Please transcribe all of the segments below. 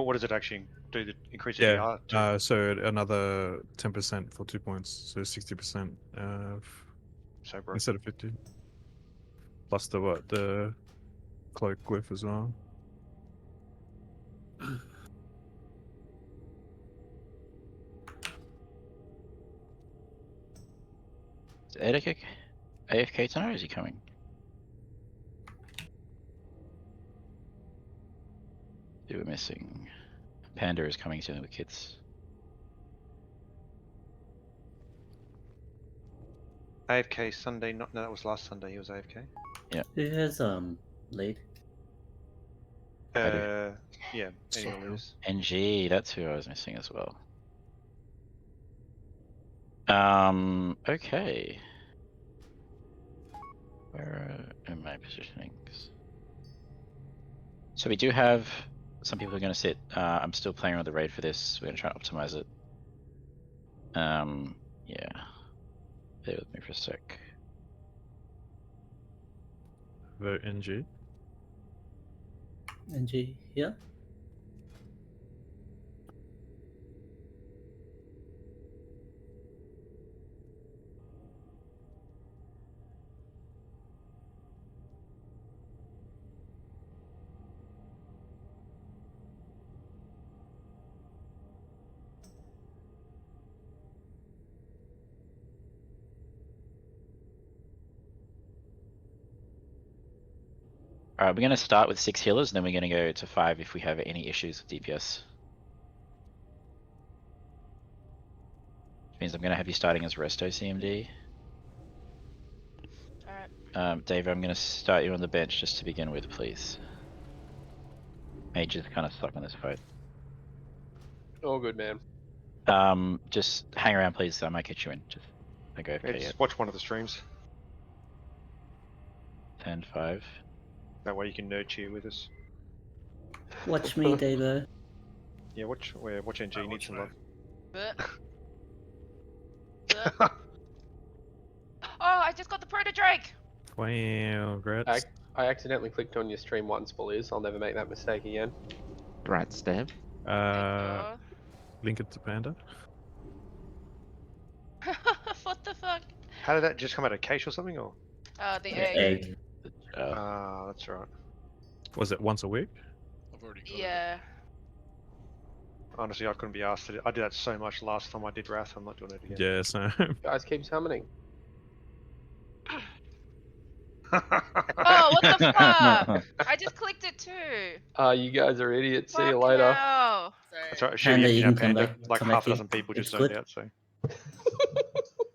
What does it actually do? To increase the Yeah. DR? So another 10% for 2 points, so 60%. So broken. Instead of 50. Plus the cloak glyph as well. Is Edek AFK tonight, or is he coming? Who we're missing? Panda is coming soon with kids. AFK Sunday. No, that was last Sunday. He was AFK. Yeah. Who has lead? Yeah. So- Anyone lose? NG, that's who I was missing as well. Okay. Where am I positionings? So we do have some people who are going to sit. I'm still playing around with the raid for this. We're going to try and optimize it. Yeah. Bear with me for a sec. Vote NG. NG here. Alright, we're going to start with 6 healers, and then we're going to go to 5 if we have any issues with DPS. Which means I'm going to have you starting as Resto CMD. Alright. Dave, I'm going to start you on the bench just to begin with, please. Mage is kind of stuck on this fight. All good, man. Just hang around, please. I might get you in. Just I go Yeah, FK just yet. watch one of the streams. 10-5. That way you can nerd cheer with us. Watch me, Davo. Yeah, watch NG. Need some love. Oh, I just got the Proto Drake! Wow, grats. I accidentally clicked on your stream once, bullies. I'll never make that mistake again. Right, Stab. Link it to Panda. What the fuck? How did that just come out of cache or something? Or The egg. Egg. that's right. Was it once a week? I've already got it. Yeah. Honestly, I couldn't be asked to do. I did that so much last time I did Wrath. I'm not doing it again. Yeah, so Guys, keep summoning. Oh, what the fuck? I just clicked it too. You guys are idiots. See you Fuck later. hell. That's right. Panda, you can come Panda. back- Like come half back a dozen here. people just It's zoned good. out. So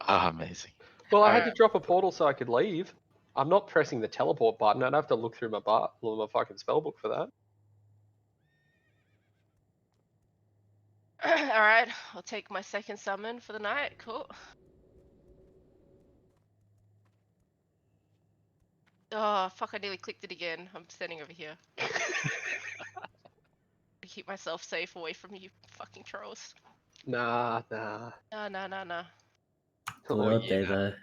Amazing. Well, I had to drop a portal so I could leave. I'm not pressing the teleport button. I'd have to look through my fucking spellbook for that. Alright, I'll take my second summon for the night. Cool. Oh, fuck, I nearly clicked it again. I'm standing over here. To keep myself safe away from you fucking trolls. Nah. No. Good old Davo.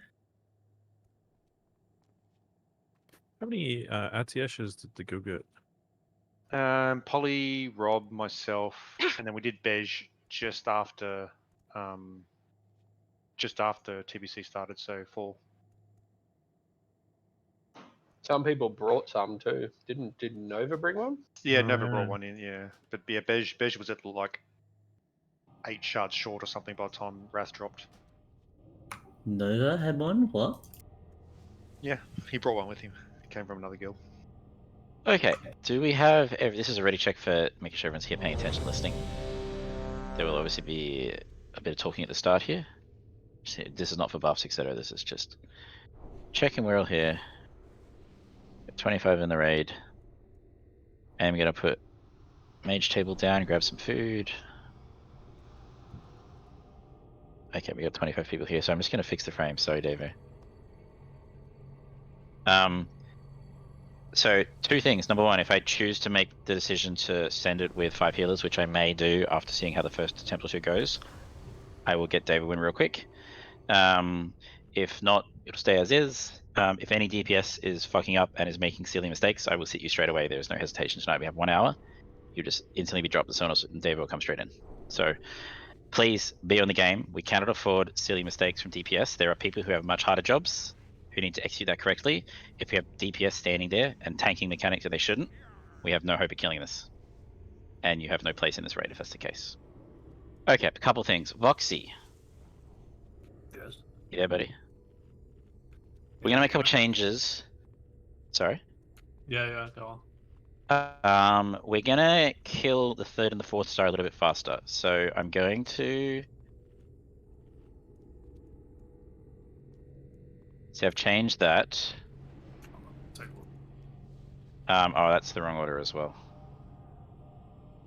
how many Atieshes did the guild get? Polly, Rob, myself, and then we did Bej just after TBC started. So 4. Some people brought some too. Did Nova bring one? Yeah, Oh, Nova yeah. brought one in. Yeah, but yeah, Bej was at like 8 shards short or something by the time Wrath dropped. Nova had one? What? Yeah, he brought one with him. It came from another guild. Okay, do we have... This is a ready check for making sure everyone's here paying attention, listening. There will obviously be a bit of talking at the start here. This is not for buffs, etc. This is just checking we're all here. 25 in the raid. I'm going to put mage table down, grab some food. Okay, we got 25 people here, so I'm just going to fix the frame. Sorry, Davo. So 2 things. Number 1, if I choose to make the decision to send it with 5 healers, which I may do after seeing how the first attempt or 2 goes, I will get David win real quick. If not, it'll stay as is. If any DPS is fucking up and is making silly mistakes, I will sit you straight away. There's no hesitation tonight. We have 1 hour. you just instantly be dropped the Sonos and Dave will come straight in. So please be on the game. We cannot afford silly mistakes from DPS. There are people who have much harder jobs who need to execute that correctly. If we have DPS standing there and tanking mechanics that they shouldn't, we have no hope of killing this. And you have no place in this raid if that's the case. Okay, a couple things. Voxy. Yes. Yeah, buddy. We're gonna make a couple changes. Sorry. Yeah, go on. We're gonna kill the 3rd and the 4th star a little bit faster. So I'm going to. So I've changed that. Take a look. Oh, that's the wrong order as well.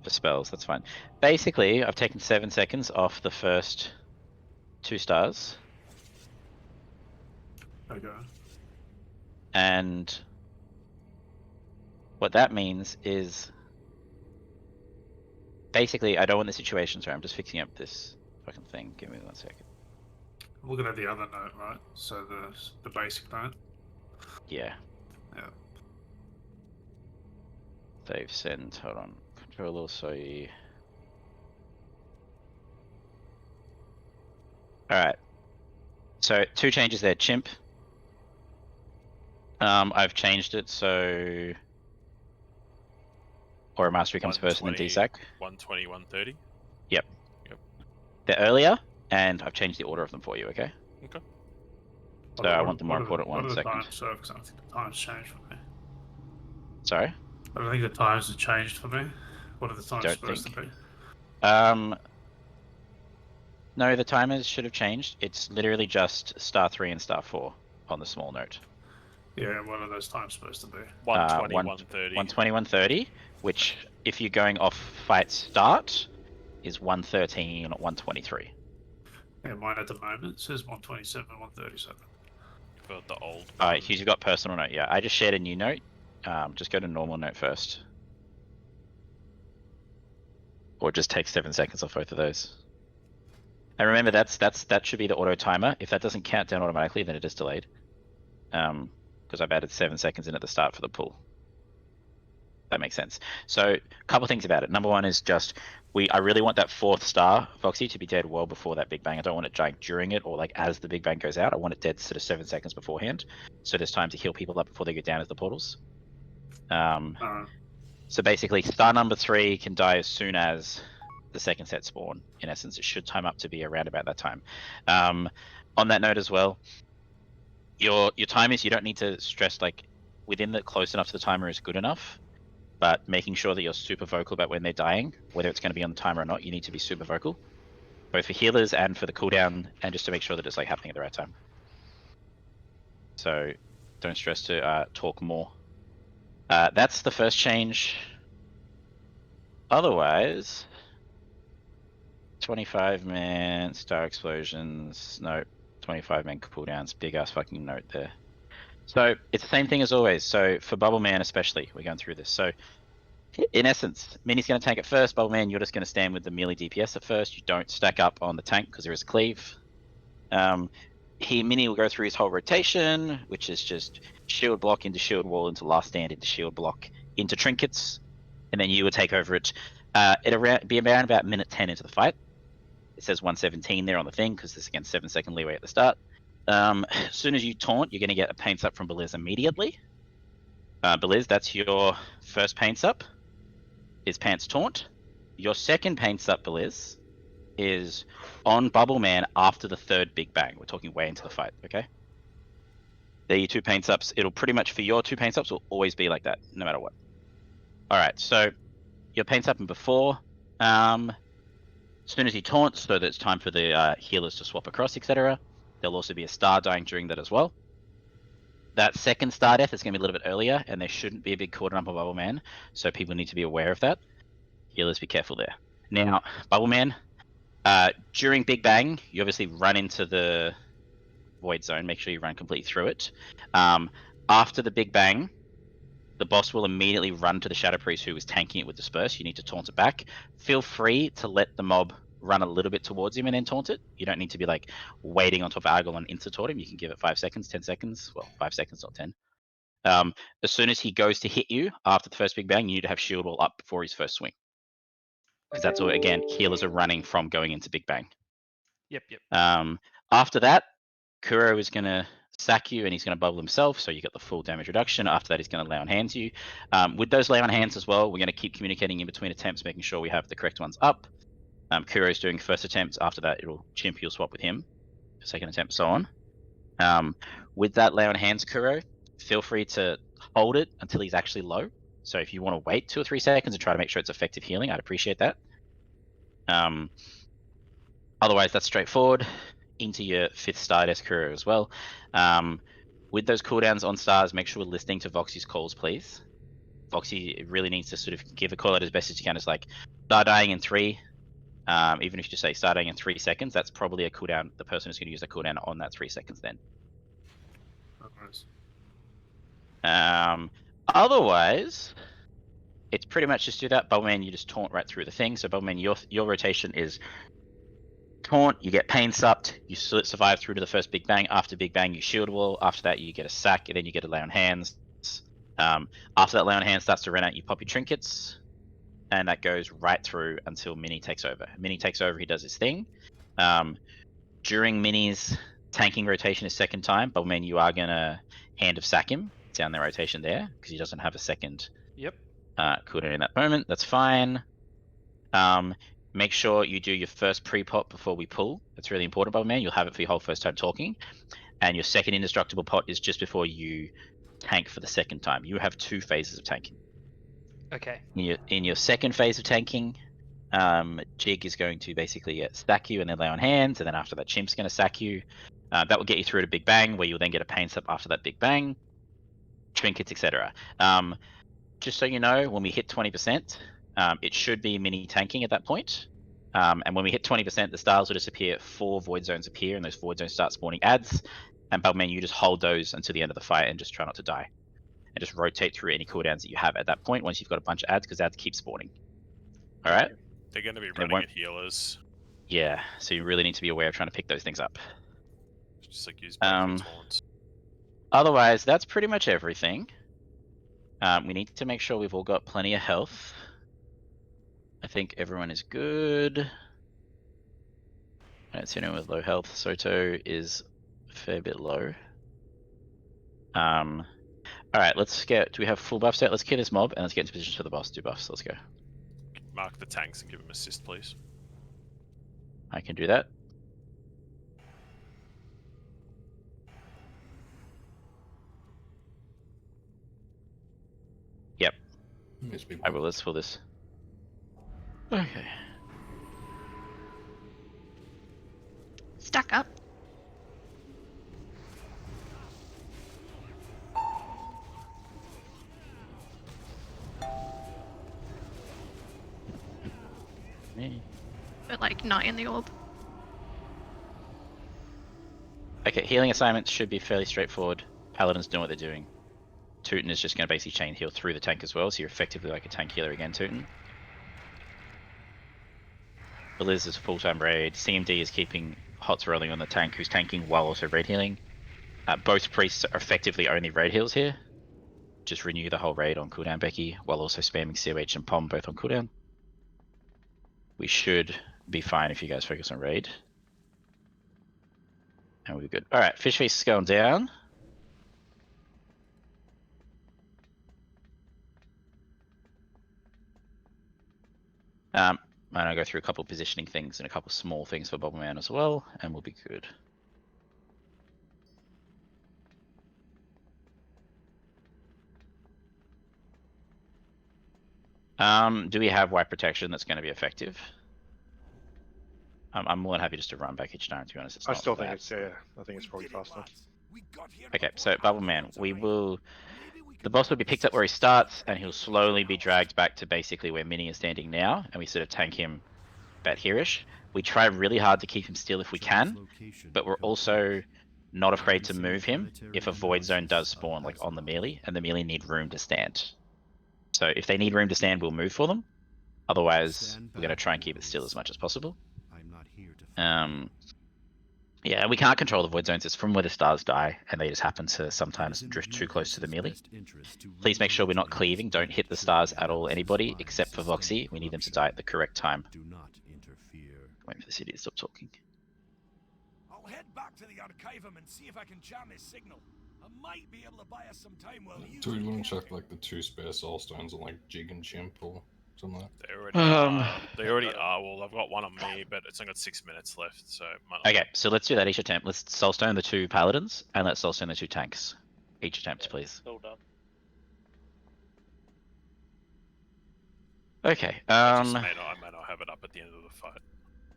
For spells, that's fine. Basically, I've taken 7 seconds off the first 2 stars. Okay. And what that means is basically I don't want the situation. Sorry, I'm just fixing up this fucking thing. Give me 1 second. I'm looking at the other note, right? So the basic note. Yeah. Yeah. Save send. Hold on. Control also. Alright. So 2 changes there. Chimp. I've changed it so Aura Mastery comes first and then DSAC. 120, 130. Yep. Yep. They're earlier, and I've changed the order of them for you, okay? Okay. So I want the more important one one second. Times, so, 'cause I don't think the times changed for me. Sorry? I don't think the times have changed for me. What are the times Don't supposed think. to be? No, the timers should have changed. It's literally just star 3 and star 4 on the small note. Yeah, what are those times supposed to be? 120, 120, 130. 130, which, if you're going off fight start, is 113, 123. Yeah, mine at the moment says 127, 137. For the old. Alright, you've got personal note, yeah. I just shared a new note. Just go to normal note first. Or just take 7 seconds off both of those. And remember, that should be the auto timer. If that doesn't count down automatically, then it is delayed. Because I've added 7 seconds in at the start for the pull. That makes sense. So, a couple things about it. Number one is just I really want that 4th star, Foxy, to be dead well before that big bang. I don't want it dying during it or like as the big bang goes out. I want it dead sort of 7 seconds beforehand, so there's time to heal people up before they go down as the portals. So basically, star number 3 can die as soon as the 2nd set spawn. In essence, it should time up to be around about that time. On that note as well, your timers, you don't need to stress like within the close enough to the timer is good enough, but making sure that you're super vocal about when they're dying, whether it's going to be on the timer or not, you need to be super vocal, both for healers and for the cooldown, and just to make sure that it's like happening at the right time. So don't stress to talk more. That's the first change. Otherwise, 25-man star explosions. No, 25-man cooldowns. Big ass fucking note there. So it's the same thing as always. So for Bubble Man especially, we're going through this. So in essence, Mini's going to tank it first. Bubble Man, you're just going to stand with the melee DPS at first. You don't stack up on the tank because there is a cleave. Mini will go through his whole rotation, which is just shield block into shield wall into last stand into shield block into trinkets, and then you will take over it. It'll be around about minute 10 into the fight. It says 117 there on the thing because there's again 7 second leeway at the start. As soon as you taunt, you're going to get a paints up from Beliz immediately. Beliz, that's your first paints up. Is Pants Taunt. Your second paints up, Beliz, is on Bubble Man after the 3rd Big Bang. We're talking way into the fight, okay? They're your 2 paints ups. It'll pretty much, for your 2 paints ups, will always be like that, no matter what. Alright, so your paints up and before. As soon as you taunt, so that it's time for the healers to swap across, etc. There'll also be a star dying during that as well. That 2nd star death is going to be a little bit earlier, and there shouldn't be a big cordon up of Bubble Man, so people need to be aware of that. Healers, be careful there. Now, Bubble Man, during Big Bang, you obviously run into the Void Zone. Make sure you run completely through it. After the Big Bang, the boss will immediately run to the Shadow Priest who was tanking it with Disperse. You need to taunt it back. Feel free to let the mob run a little bit towards him and then taunt it. You don't need to be like waiting on top of Argol and insta-taunt him. You can give it 5 seconds, 10 seconds. Well, 5 seconds, not 10. As soon as he goes to hit you after the first Big Bang, you need to have shield wall up before his first swing. because that's all. Again, healers are running from going into Big Bang. Yep, yep. After that, Kuro is going to sack you and he's going to bubble himself, so you get the full damage reduction. After that, he's going to lay on hands you. With those lay on hands as well, we're going to keep communicating in between attempts, making sure we have the correct ones up. Kuro's doing first attempt. After that, Chimp, you'll swap with him for second attempt, so on. With that lay on hands, Kuro, feel free to hold it until he's actually low. So if you want to wait 2 or 3 seconds and try to make sure it's effective healing, I'd appreciate that. Otherwise, that's straightforward. Into your 5th Stardust Kuro as well. With those cooldowns on stars, make sure we're listening to Voxy's calls, please. Voxy really needs to sort of give a call out as best as you can. It's like, start dying in 3. Even if you just say start dying in 3 seconds, that's probably a cooldown. The person is going to use a cooldown on that 3 seconds then. Otherwise, it's pretty much just do that. Bowman, you just taunt right through the thing. So Bowman, your rotation is taunt, you get pain supped, you survive through to the first Big Bang. After Big Bang, you shield wall. After that, you get a sack, and then you get a lay on hands. After that lay on hands starts to run out, you pop your trinkets, and that goes right through until Mini takes over. Mini takes over, he does his thing. During Mini's tanking rotation his second time, Bowman, you are going to Hand of Sack him down the rotation there, because he doesn't have a second cooldown in that moment. That's fine. Make sure you do your first pre-pot before we pull. That's really important, Bubble-Man. You'll have it for your whole first time talking. And your second indestructible pot is just before you tank for the second time. You have 2 phases of tanking. Okay. In your second phase of tanking, Jig is going to basically stack you and then lay on hands, and then after that, Chimp's going to sack you. That will get you through to Big Bang, where you'll then get a pain sub after that Big Bang, trinkets, etc. Just so you know, when we hit 20%, it should be mini tanking at that point. And when we hit 20%, the stars will disappear, 4 void zones appear, and those void zones start spawning ads. And Bugman, you just hold those until the end of the fight and just try not to die. And just rotate through any cooldowns that you have at that point once you've got a bunch of ads, because ads keep spawning. Alright? They're going to be running at healers. Yeah, so you really need to be aware of trying to pick those things up. Just like use taunts. Otherwise, that's pretty much everything. We need to make sure we've all got plenty of health. I think everyone is good. I don't see anyone with low health. Soto is a fair bit low. Alright, let's get... Do we have full buff set? Let's kill this mob and let's get into position for the boss. Do buffs. Let's go. Mark the tanks and give them assist, please. I can do that. Yep. I will. Let's fill this. Okay. Stack up. But like not in the orb. Okay, healing assignments should be fairly straightforward. Paladins know what they're doing. Tootin is just going to basically chain heal through the tank as well, so you're effectively like a tank healer again, Tootin. Beliz is full-time raid. CMD is keeping Hots rolling on the tank, who's tanking while also raid healing. Both priests are effectively only raid heals here. Just renew the whole raid on cooldown, Becky, while also spamming COH and POM both on cooldown. We should be fine if you guys focus on raid. And we're good. Alright, Fish Feast is going down. And I'll go through a couple of positioning things and a couple of small things for Bobbleman as well, and we'll be good. Do we have white protection that's going to be effective? I'm more than happy just to run back each time, to be honest. It's I not still bad. think it's, yeah, I think it's probably faster. Okay, so Bubbleman, we will... The boss will be picked up where he starts, and he'll slowly be dragged back to basically where Mini is standing now, and we sort of tank him about here-ish. We try really hard to keep him still if we can, but we're also not afraid to move him if a void zone does spawn, like on the melee, and the melee need room to stand. So if they need room to stand, we'll move for them. Otherwise, we're going to try and keep it still as much as possible. Yeah, we can't control the void zones. It's from where the stars die, and they just happen to sometimes drift too close to the melee. Please make sure we're not cleaving. Don't hit the stars at all, anybody, except for Voxy. We need them to die at the correct time. Do not interfere. Wait for the city to stop talking. I'll head back to the archivum and see if I can jam his signal. I might be able to buy us some time while you. Do we want to check like the 2 spare soul stones on like Jig and Chimp or something like that? They already are. They already are. Well, I've got one on me, but it's only got 6 minutes left, so it might not. Okay, so let's do that each attempt. Let's soulstone the 2 paladins, and let's soulstone the 2 tanks. Each attempt, please. All done. Okay, I may not have it up at the end of the fight.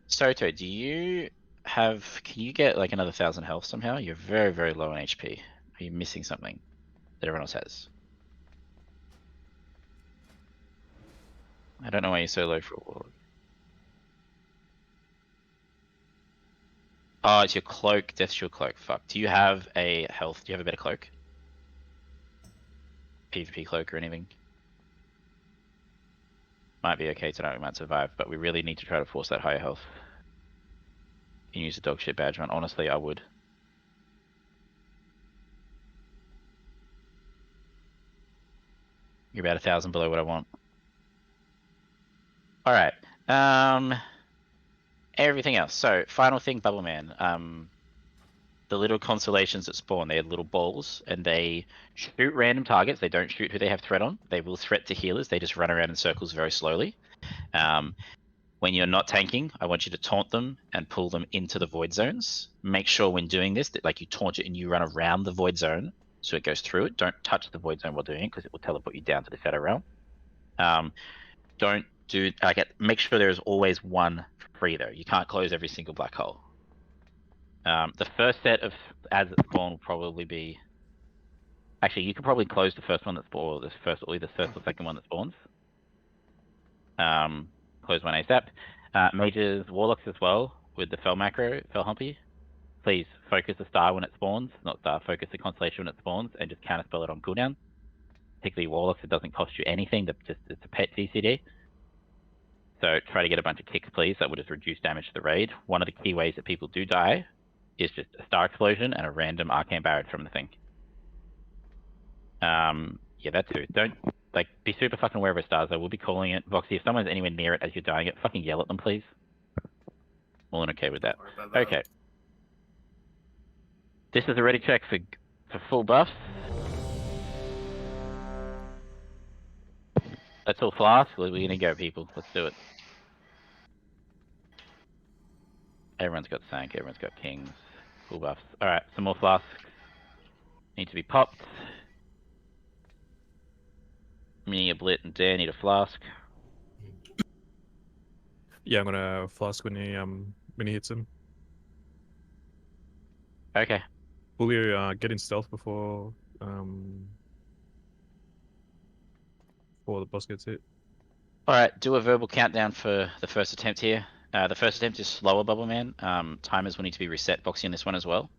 Soto, do you have... Can you get like another 1,000 health somehow? You're very, very low on HP. Are you missing something that everyone else has? I don't know why you're so low for a warlock. Oh, it's your cloak. Death Shield cloak. Fuck. Do you have a health? Do you have a better cloak? PvP cloak or anything? Might be okay tonight. We might survive, but we really need to try to force that higher health. You can use a dog shit badge run. Honestly, I would. You're about 1,000 below what I want. Alright. Everything else. So, final thing, Bubble Man. The little constellations that spawn, they have little balls, and they shoot random targets. They don't shoot who they have threat on. They will threat to healers. They just run around in circles very slowly. When you're not tanking, I want you to taunt them and pull them into the void zones. Make sure when doing this that like you taunt it and you run around the void zone so it goes through it. Don't touch the void zone while doing it because it will teleport you down to the shadow realm. Don't do make sure there is always one free though. You can't close every single black hole. The first set of as it spawn will probably be. Actually, you could probably close the first one that spawns, or the first or second one that spawns. Close one ASAP. Mages, warlocks as well with the Fel macro, Fel Humpy. Please focus the star when it spawns, not star. Focus the constellation when it spawns, and just counterspell it on cooldown. Particularly warlocks, it doesn't cost you anything. It's a pet CCD. So try to get a bunch of kicks, please. That would just reduce damage to the raid. One of the key ways that people do die is just a star explosion and a random arcane barrage from the thing. Yeah, that too. Don't be super fucking aware of our stars. I will be calling it. Voxy, if someone's anywhere near it as you're dying it, fucking yell at them, please. More than okay with that. Okay. This is a ready check for full buffs. That's all flask. We're gonna go, people. Let's do it. Everyone's got Sank, everyone's got Kings. Full buffs. Alright, some more flasks. Need to be popped. Me, a Blit, and Dan need a flask. Yeah, I'm gonna flask when he hits him. Okay. Will you get in stealth before the boss gets hit? Alright, do a verbal countdown for the first attempt here. The first attempt is slower, Bubble Man. Timers will need to be reset. Voxy on this one as well.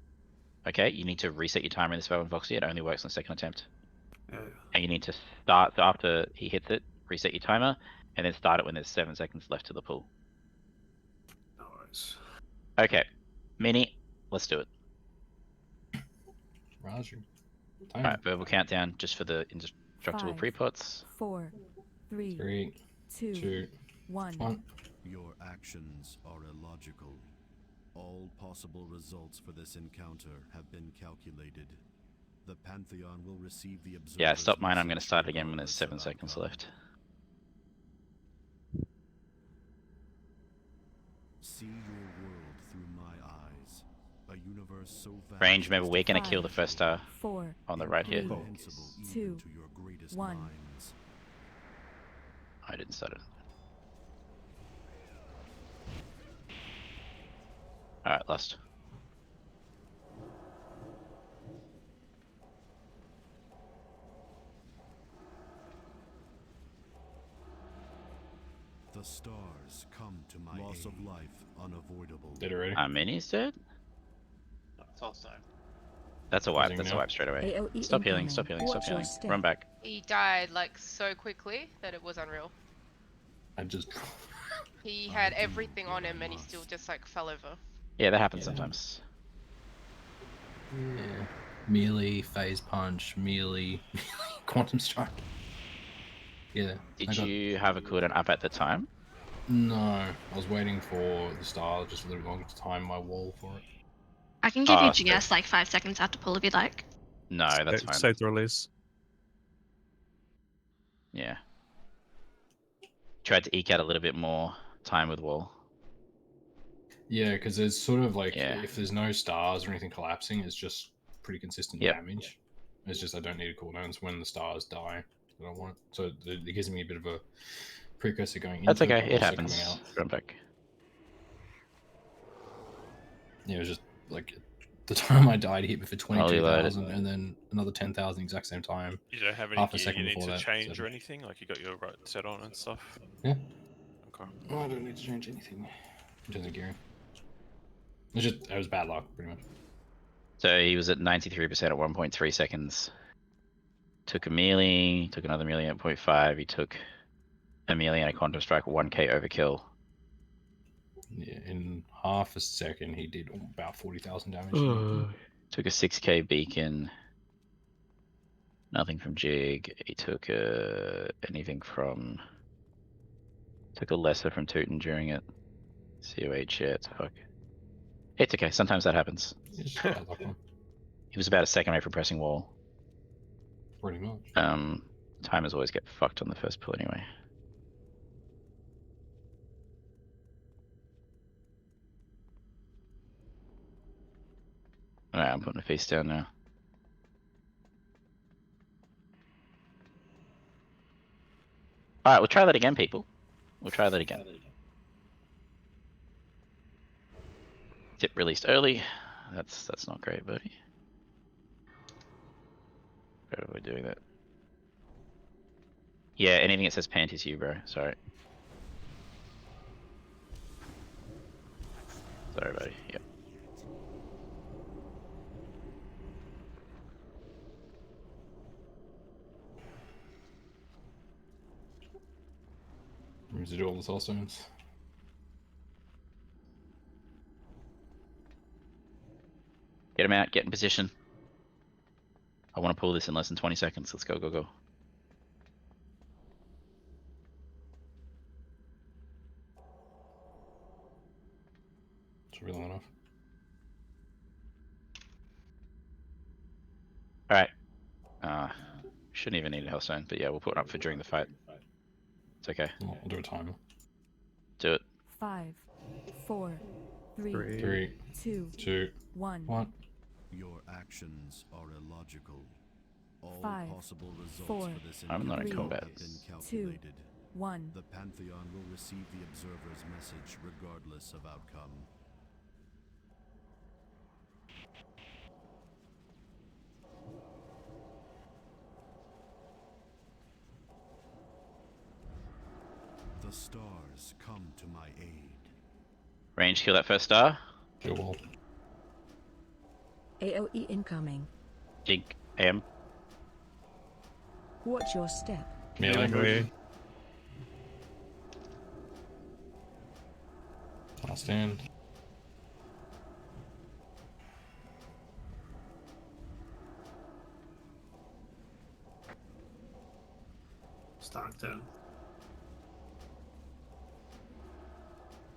Okay, you need to reset your timer in this one, Voxy. It only works on the second attempt. Yeah. And you need to start, so after he hits it, reset your timer, and then start it when there's 7 seconds left to the pull. No worries. Okay, Mini, let's do it. Roger. Alright, verbal countdown just for the indestructible 5, pre-pots. 4, 3, 3, 2, 1. Your actions are illogical. All possible results for this encounter have been calculated. The Pantheon will receive the observer's Yeah, stop mine. I'm going to message start again when there's regardless 7 of seconds outcome. left. See your world through my eyes. A universe so vast. Range, remember, we're going to 5, kill the first star 4, on the right here. incomprehensible even 2, to your greatest 1. minds. I didn't start it. Alright, last. The stars come to my loss of life unavoidable. Did it already? Mini's dead? It's all stone. That's a wipe. Using That's a now? wipe straight away. AOE Stop healing. incoming. Stop healing. Stop Watch your healing. step. Run back. He died like so quickly that it was unreal. I just. He had everything on him and he still just like fell over. Yeah, that happens Yeah. sometimes. Yeah. Melee, phase punch, melee, quantum strike. Yeah. Did you have a cooldown up at the time? No, I was waiting for the star just a little bit longer to time my wall for it. I can give you so- GS like 5 seconds after pull if you'd like. No, that's fine. Save the release. Yeah. Tried to eke out a little bit more time with wall. Yeah, because there's sort of like, Yeah. if there's no stars or anything collapsing, it's just pretty consistent Yep. damage. It's just I don't need a cooldown. It's when the stars die that I want it. So it gives me a bit of a precursor going That's into okay. but It also happens. coming out. Run back. Yeah, it was just like the time I died, he hit me for Holy load. 22,000 and then another 10,000 exact same time. You don't have any Half a gear second you need before to that, change so- or anything? Like you got your right set on and stuff? Yeah. Okay. Oh, I don't need to change anything in terms of gearing. It was bad luck, pretty much. So he was at 93% at 1.3 seconds. Took a melee, took another melee at 0.5. He took a melee and a quantum strike 1k overkill. Yeah, in half a second, he did about 40,000 damage. Took a 6k beacon. Nothing from Jig. He took anything from. Took a lesser from Tootin during it. COH shit. Fuck. It's okay. Sometimes that happens. It's just bad luck, man. He was about a second away from pressing wall. Pretty much. Timers always get fucked on the first pull anyway. Alright, I'm putting a face down now. Alright, we'll try that again, people. We'll try that again. Tip released early. That's not great, buddy. How are we doing that? Yeah, anything that says pant is you, bro. Sorry. Sorry, buddy. Yep. Needs to do all the soul stones. Get him out. Get in position. I want to pull this in less than 20 seconds. Let's go, go, go. It's real enough. Alright. Shouldn't even need a Hellstone, but yeah, we'll put it up for during the fight. It's okay. I'll do a timer. Do it. 5, 4, 3, 3, 2, 2, 1. 1. Your actions are illogical. All 5, possible results 4, for this I'm not in encounter combat. have been 2, calculated. 1. The Pantheon will receive the observer's message regardless of outcome. The stars come to my aid. Range kill that first star. Do a wall. AOE incoming. Jig. AM. Watch your step. Melee. I'll stand. Start down.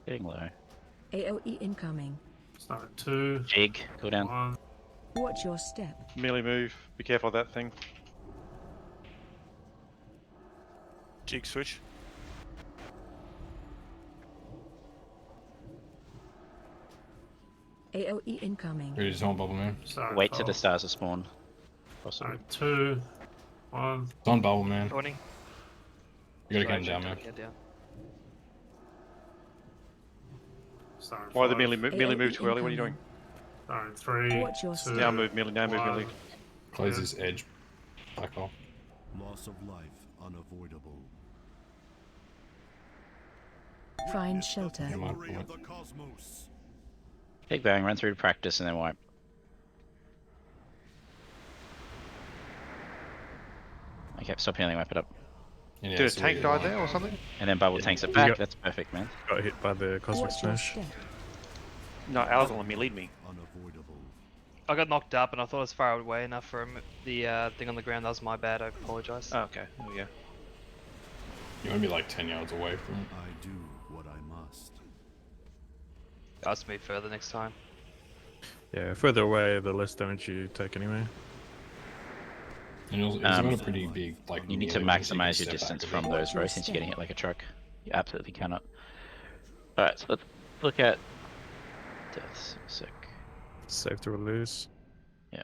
Getting low. AOE incoming. Start at 2. Jig. Cool down. 1. Watch your step. Melee move. Be careful of that thing. Jig switch. AOE incoming. Ready to spawn bubble man. Start Wait at till the 12. stars are spawned. Possible. Start at 2. 1. It's on bubble man. Joining. You gotta get him down, man. Start at Why the 5. melee move too early? What are you doing? Start at 3. Watch your 2. Now move melee. Now move 1. melee. Close this edge. Black hole. Loss of life unavoidable. Find shelter. Never mind. Fury of the cosmos. Big bang. Run through to practice and then wipe. Okay, stop healing. Wipe it up. And yeah, Did a so tank we- die there or something? And then bubble tanks it we back. got- That's perfect, man. Got hit by the Cosmic Watch your Smash. step. No, Al's gonna lead me. Unavoidable. I got knocked up and I thought I was far away enough from the thing on the ground. That was my bad. I apologize. Oh, okay. There we go. You want to be like 10 yards away from it. I do what I must. Ask me further next time. Yeah, further away, the less damage you take anyway. And it's got a pretty big, like, You need to melee, so you can maximize your step distance back a from bit. those, bro, since you're getting hit like a truck. You absolutely cannot. Alright, so let's look at deaths. Sick. Save to lose. Yeah.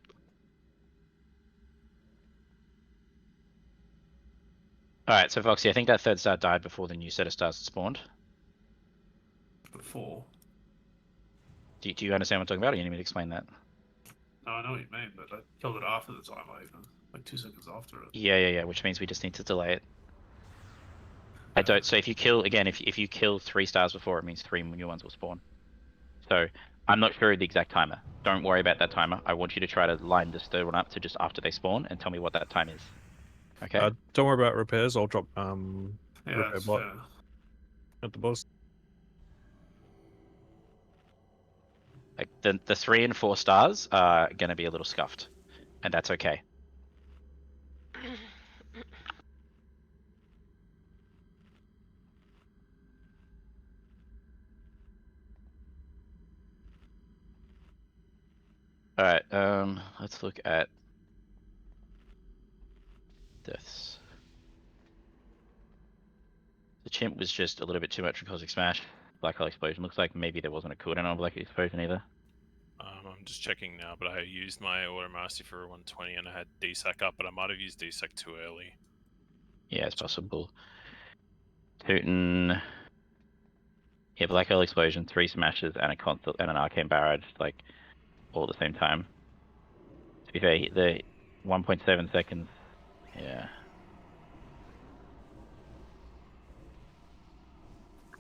Alright, so Foxy, I think that third star died before the new set of stars spawned. Before. Do you understand what I'm talking about, or you need me to explain that? No, I know what you mean, but I killed it after the time even. Like 2 seconds after it. Yeah, which means we just need to delay it. I don't, so if you kill, again, if you kill 3 stars before, it means 3 new ones will spawn. So, I'm not sure of the exact timer. Don't worry about that timer. I want you to try to line this third one up to just after they spawn and tell me what that time is. Okay? Don't worry about repairs. I'll drop Yeah, repair that's bot fair. at the boss. Like, the 3 and 4 stars are going to be a little scuffed. And that's okay. Alright, let's look at deaths. The chimp was just a little bit too much from Cosmic Smash. Black Hole Explosion. Looks like maybe there wasn't a cooldown on Black Hole Explosion either. I'm just checking now, but I used my Auto Mastery for 120 and I had DSAC up, but I might have used DSAC too early. Yeah, it's possible. Tootin. Yeah, Black Hole Explosion, 3 smashes, and a console and an Arcane Barrage, like, all at the same time. To be fair, the 1.7 seconds. Yeah.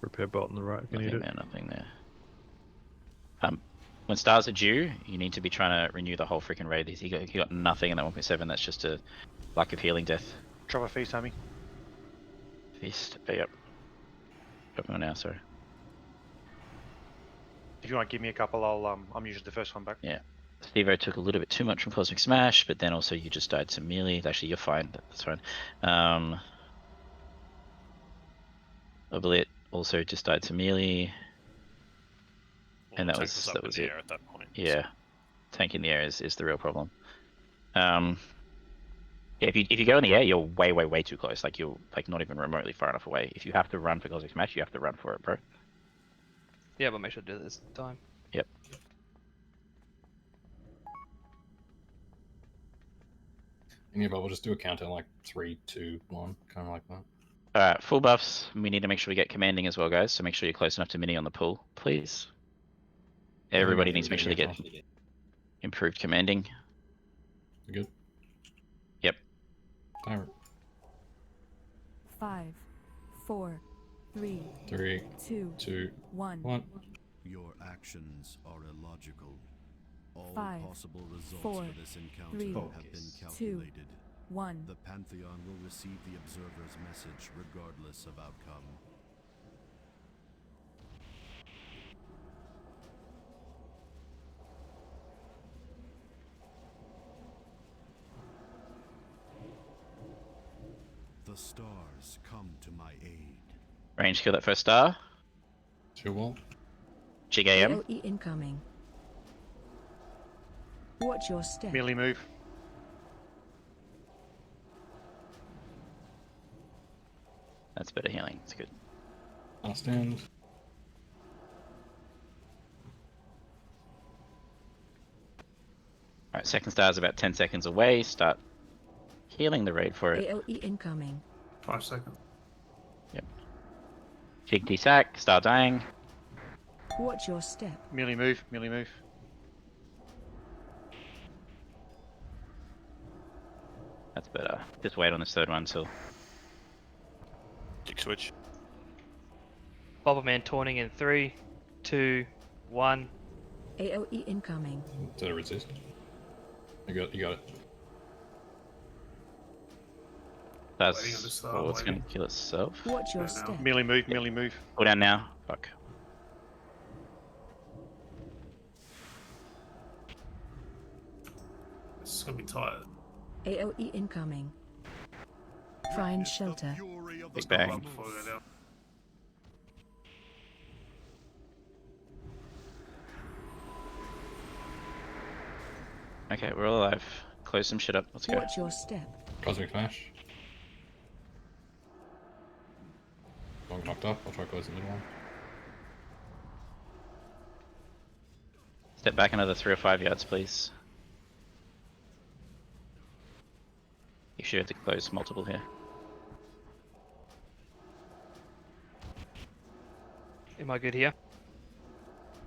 Repair bot on the right if you need Nothing it. there, nothing there. When stars are due, you need to be trying to renew the whole freaking raid. He got nothing in that 1.7. That's just a lack of healing death. Drop a feast, homie. Feast. Oh, yep. Got me now, sorry. If you want to give me a couple, I'm usually the first one back. Yeah. Stevo took a little bit too much from Cosmic Smash, but then also you just died to melee. Actually, you're fine. That's fine. Oblit also just died to melee. And that was in the air at that point. Yeah, tank in the air is the real problem. Yeah, if you go in the air, you're way too close. Like you're like not even remotely far enough away. If you have to run for Cosmic Smash, you have to run for it, bro. Yeah, but make sure to do it this time. Yep. Yeah, but we'll just do a countdown like 3, 2, 1, kind of like that. Alright, full buffs. We need to make sure we get commanding as well, guys. So make sure you're close enough to mini on the pool, please. Everybody needs to make sure they get improved commanding. You good? Yep. Timer. 5, 4, 3, 2, 1. Your actions are illogical. All 5, possible results 4, for this encounter 3, have been 2, calculated. 1. The Pantheon will receive the observer's message regardless of outcome. The stars come to my aid. Range kill that first star. Sure will. Jig AM. AOE incoming. Watch your step. Melee move. That's better healing. It's good. I'll stand. Alright, second star is about 10 seconds away. Start healing the raid for it. AOE incoming. 5 seconds. Yep. Jig DSAC. Star dying. Watch your step. Melee move. Melee move. That's better. Just wait on this third one till. Jig switch. Bobbleman taunting in 3, 2, 1. AOE incoming. Is that a resist? You got it. That's it's gonna kill itself. Watch your step. Melee move. Melee move. Pull down now. Fuck. gonna be tight. AOE incoming. Find shelter. Big bang. Before we go down. Okay, we're all alive. Close some shit up. Let's go. Watch your step. Cosmic Flash. Don't get knocked up. I'll try close the middle one. Step back another 3 or 5 yards, please. You should have to close multiple here. Am I good here?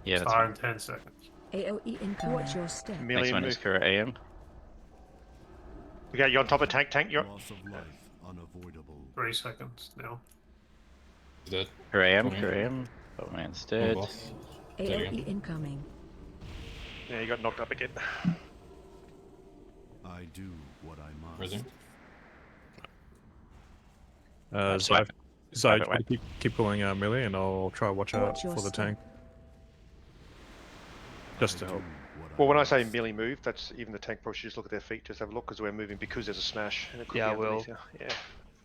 Yeah, that's Star fine. in 10 seconds. AOE incoming. Watch your step. Next Million one is move. Kura AM. Okay, you're on top of tank. Tank, you're. Loss of life unavoidable. 3 seconds now. He's dead. Kura AM, 20. Kura AM. Oh man's One dead. boss. AOE incoming. Yeah, you got knocked up again. I do what I must. Resume. Swipe. Zai, Swipe it, keep pulling melee, and I'll try watch out Watch your for the step. tank. Just to help. Well, when I say melee move, that's even the tank pro should just look at their feet, just have a look, because we're moving because there's a smash. And it could Yeah, be I will. underneath you. Yeah.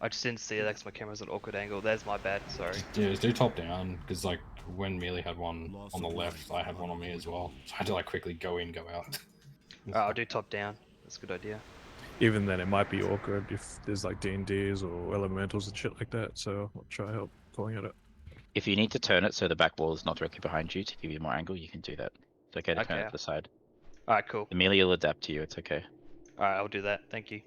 I just didn't see it because my camera's at an awkward angle. There's my bad, sorry. Yeah, just do top down, because like when Melee had one on the left, I had one on me as well. So I had to like quickly go in, go out. I'll do top down. That's a good idea. Even then, it might be awkward if there's like D&Ds or elementals and shit like that. So I'll try help pulling it up. If you need to turn it so the back wall is not directly behind you to give you more angle, you can do that. It's okay to turn it Okay. to the side. Alright, cool. The melee will adapt to you, it's okay. Alright, I'll do that. Thank you.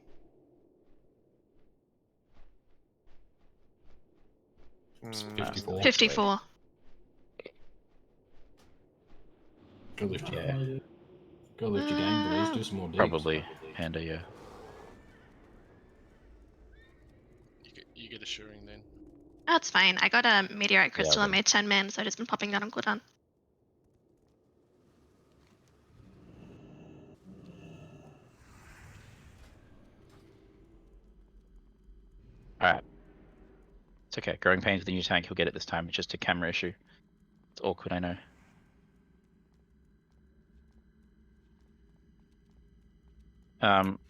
It's Mm, 54. 54. Go lift your, Yeah. go lift your game, boys. Do some more digs. Probably Panda, yeah. You get assuring then. That's fine. I got a meteorite crystal but- on my 10 man, so I've just been popping that on cooldown. Alright. It's okay. Growing pains with the new tank, he'll get it this time. It's just a camera issue. It's awkward, I know.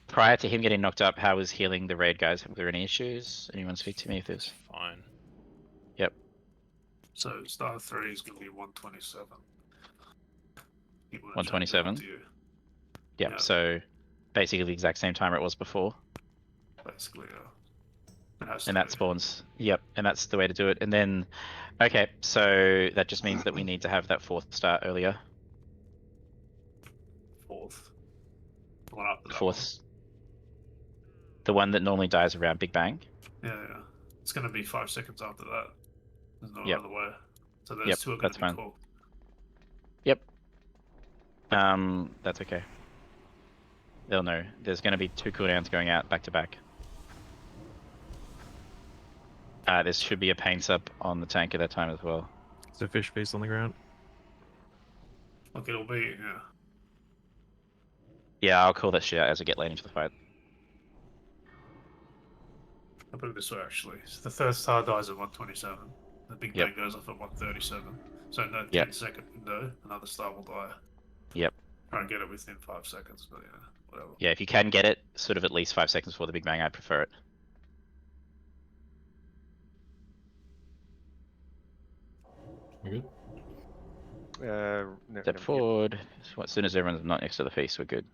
Prior to him getting knocked up, how was healing the raid, guys? Were there any issues? Anyone speak to me if there's... Fine. Yep. So star 3 is going to be 127. 127? You, Yep, Yeah. so basically the exact same timer it was before. basically, it has to And that be. spawns. Yep, and that's the way to do it. And then, okay, so that just means that we need to have that 4th start earlier. 4th. The one after that 4th. The one that normally dies around Big Bang. one. Yeah. It's going to be 5 seconds after that. There's no Yep. other way. So those Yep, 2 are going that's to be fine. cooked. Yep. That's okay. They'll know. There's going to be 2 cooldowns going out back to back. There should be a pain sub on the tank at that time as well. There's a fish face on the ground. Look, it'll be, yeah. Yeah, I'll call that shit out as I get late into the fight. I'll put it this way, actually. So the 3rd star dies at 127. The big Yep. bang goes off at 137. So in that Yep. 10-second window, another star will die. Yep. Try and get it within 5 seconds, but yeah, whatever. Yeah, if you can get it sort of at least 5 seconds before the Big Bang, I prefer it. We good? No, Step no, forward. So as soon as everyone's not next to the face, we're good.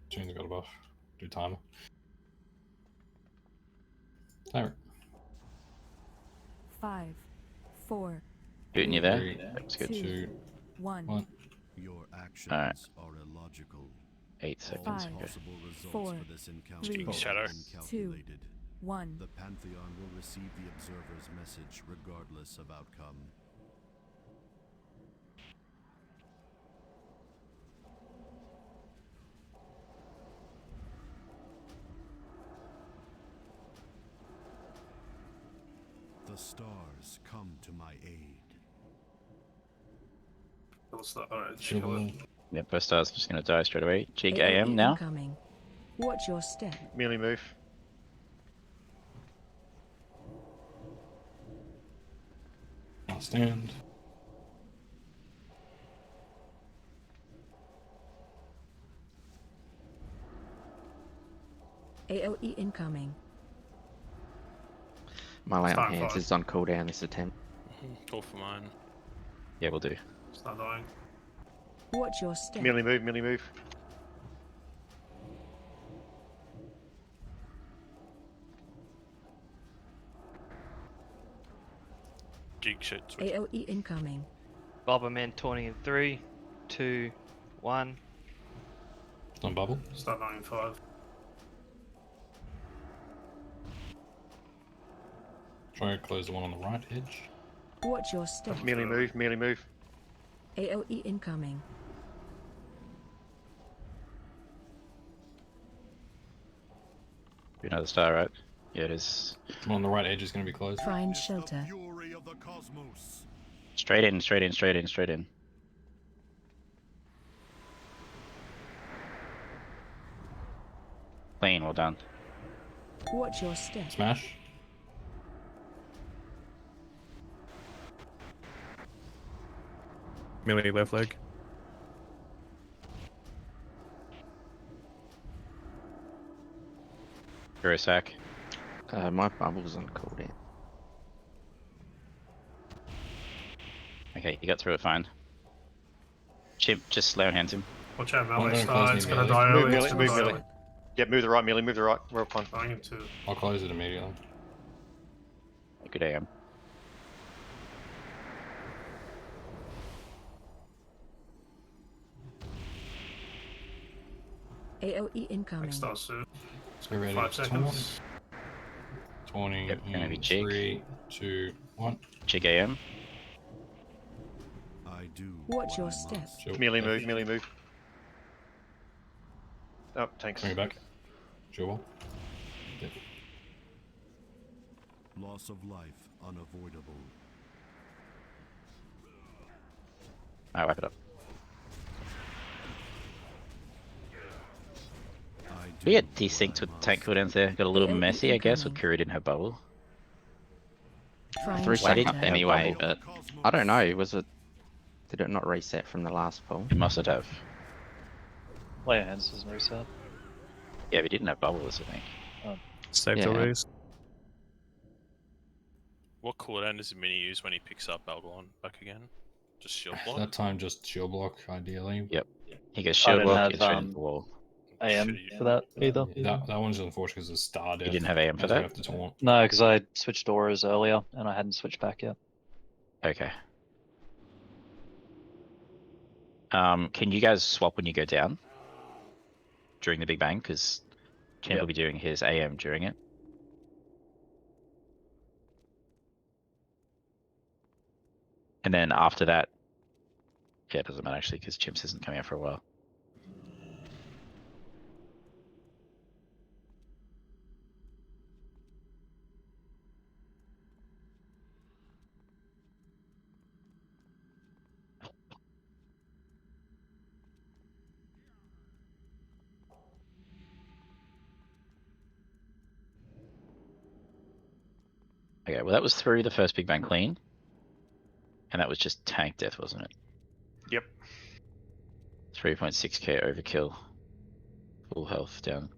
Change got a buff. Do timer. Timer. 5, 4, Shooting you there? Three, That's good. 2, 1. 1. Your actions Alright. are illogical. 8 All seconds. Five, Okay. possible results 4, for this encounter 3, have Shadow. been calculated. 1. The Pantheon will receive the observer's message regardless of outcome. The stars come to my aid. Alright, Shovel. Yep, first star's just gonna die straight away. Jig AOE AM now. incoming. Watch your step. melee move. I'll stand. AOE incoming. My lay on Start hands five. is on cooldown this attempt. Call for mine. Yeah, we'll do. Start dying. Watch your step. Melee move, melee move. Jig shit. Switch. AOE incoming. Bomberman taunting in 3, 2, 1. On bubble. Start dying in 5. Try to close the one on the right edge. Watch your step. Melee move, melee move. AOE incoming. You know the star, right? Yeah, it is. The one on the right edge is going to be closed. Find shelter. Fury of the cosmos. Straight in, straight in, straight in, straight in. Clean, well done. Watch your step. Smash. Melee left leg. Hero sack. My bubble's on cooldown. Okay, you got through it fine. Chimp, just lay on hands him. Watch out, I'm melee gonna star. close It's me gonna melee. die Move early. melee, It's gonna move die melee. early. Yeah, move the right, melee, move the right. We're up on. Dying in 2. I'll close it immediately. Good AM. AOE incoming. Next star soon. It's Get ready. 5 It's seconds. 20 Yep, gonna be in jig. 3, 2, 1. Jig AM. I do. Watch what your I step. must. Shield. Melee move, melee move. Oh, tanks. Bring it back. Shield wall. Loss of life unavoidable. Alright, wrap it up. I We do get desynced what I with tank must. cooldowns there. Got a little AOE messy, I guess, with incoming. Kuru didn't have bubble. Find Threw Why sack didn't up you shelter. have anyway, bubble? but I don't know. Was it? Did it not reset from the last poll? You must have. Lay on hands doesn't reset. Yeah, we didn't have bubbles, I think. Save Yeah. the raise. What cooldown does Mini use when he picks up Balgon back again? Just shield block? That time just shield block, ideally. Yep. He gets I shield didn't block, have, gets straight into the wall. AM Shitty. for that either. That one's unfortunate because it's star death. You didn't have AM for As we that? have to taunt. No, because I switched auras earlier and I hadn't switched back yet. Okay. Can you guys swap when you go down? During the Big Bang? Because Kim Yep. will be doing his AM during it. And then after that, yeah, it doesn't matter actually because Chimps isn't coming out for a while. Okay, well that was through the first Big Bang clean. And that was just tank death, wasn't it? Yep. 3.6k overkill. Full health down.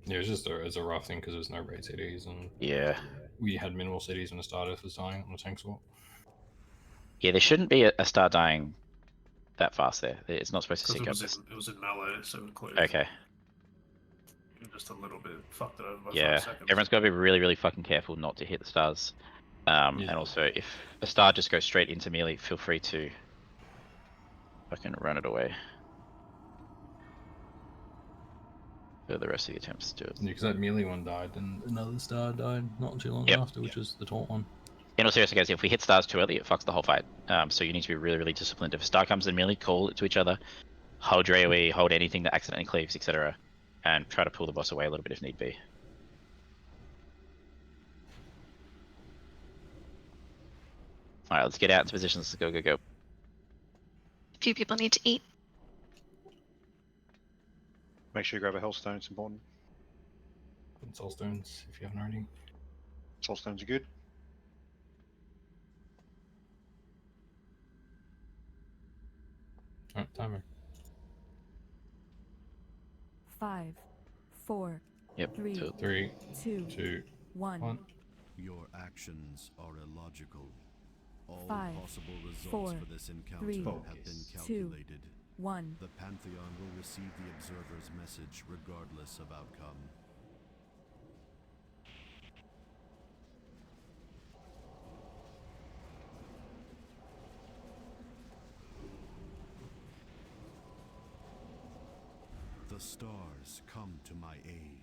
Yeah, it's a rough thing because there's no raid cities and Yeah. we had minimal cities when the star death was dying on the tank swap. Yeah, there shouldn't be a star dying that fast there. It's not supposed to Because sync up. it was in melee, so it cleared. Okay. Just a little bit fucked it over by Yeah, 5 seconds. everyone's got to be really, really fucking careful not to hit the stars. And also, if a star just goes straight into melee, feel free to fucking run it away. For the rest of the attempts to do it. Yeah, because that melee one died, and another star died not too long Yep. after, which was the taunt one. In all seriousness, guys, if we hit stars too early, it fucks the whole fight. So you need to be really, really disciplined. If a star comes in melee, call it to each other. Hold your AoE, hold anything that accidentally cleaves, etc. And try to pull the boss away a little bit if need be. Alright, let's get out into positions. Let's go, go, go. A few people need to eat. Make sure you grab a Hellstone, it's important. And soul stones, if you haven't already. Soul stones are good. Alright, timer. 5, 4, Yep. 3, 3, 2, 2, 1. 1. Your actions are illogical. All 5, possible results 4, for this encounter 3, have been 2, calculated. 1. The Pantheon will receive the observer's message regardless of outcome. The stars come to my aid.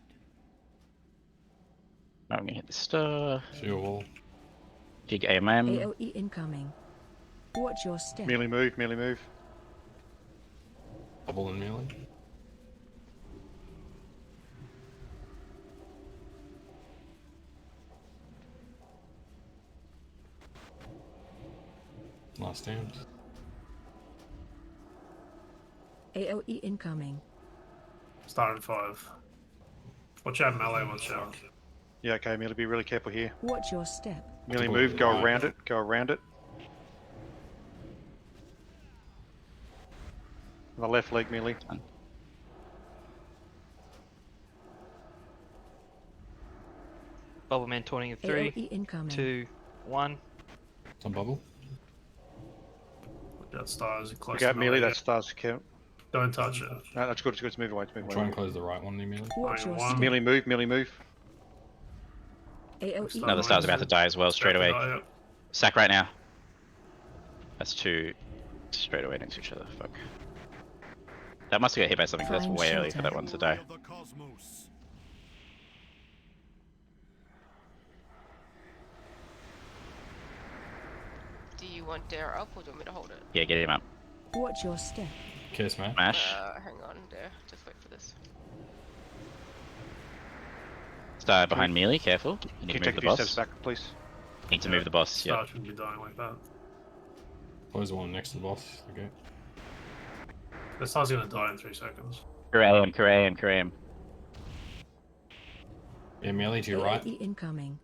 Now I'm gonna hit the star. Fuel. Big AMM. AOE incoming. Watch your step. Melee move, melee move. Double and melee. Last stand. AOE incoming. Start in 5. Watch out, melee, watch out. Yeah, okay, melee, be really careful here. Watch your step. Melee move, go around it, go around it. On the left leg, melee. Bubble man taunting in AOE 3, incoming. 2, 1. Some bubble. Watch out, stars. Close Look to out, melee, yeah. that starts to count. Don't touch it. No, that's good, it's good, it's move away, it's move away. Try and close the right one, melee. Watch your One. step. Melee move, melee move. AOE Another star's about to die as well, straight away. Sack right now. That's 2 straight away next to each other. Fuck. That must have got hit by something, 'cause that's Find way early for shelter. that one to die. Of the cosmos. Do you want Dare up or do you want me to hold it? Yeah, get him up. Watch your step. Kiss, man. Smash. Hang on, Dare. Just wait for this. Star behind melee, careful. You Can need you to take move a the few boss. steps back, please? Need to move the boss, Star yeah. shouldn't be dying like that. Close the one next to the boss. Okay. The star's gonna die in 3 seconds. Korean. Yeah, melee to your right. AOE incoming.